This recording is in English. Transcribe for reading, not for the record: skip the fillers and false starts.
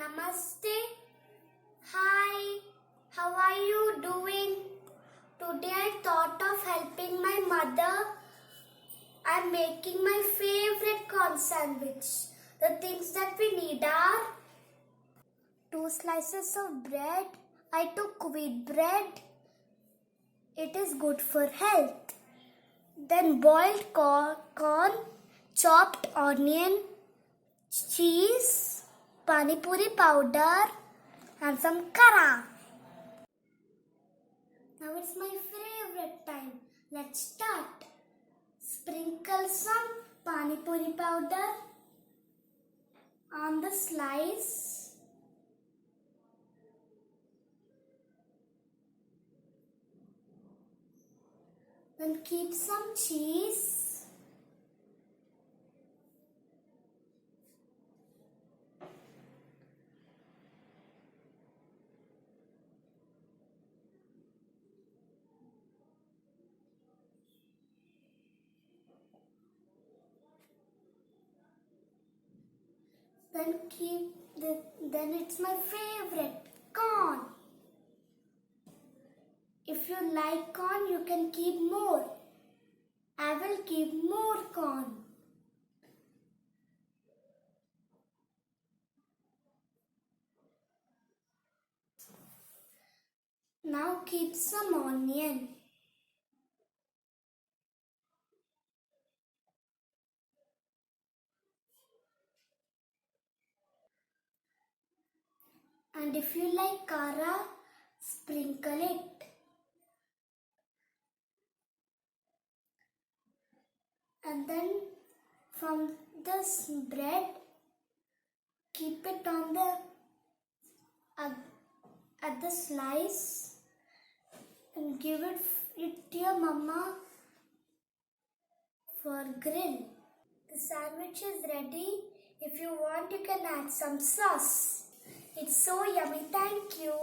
Namaste. Hi. How are you doing? Today I thought of helping my mother. I'm making my favorite corn sandwich. The things that we need are 2 slices of bread. I took wheat bread. It is good for health. Then boiled corn, chopped onion, cheese, pani puri powder and some kara. Now it's my favorite time. Let's start. Sprinkle some pani puri powder on the slice. Then keep some cheese. Then it's my favorite, corn. If you like corn, you can keep more. I will keep more corn. Now keep some onion. And if you like kara, sprinkle it. And then from this bread, keep it on the at the slice and give it to your mama for grill. The sandwich is ready. If you want, you can add some sauce. It's so yummy. Thank you.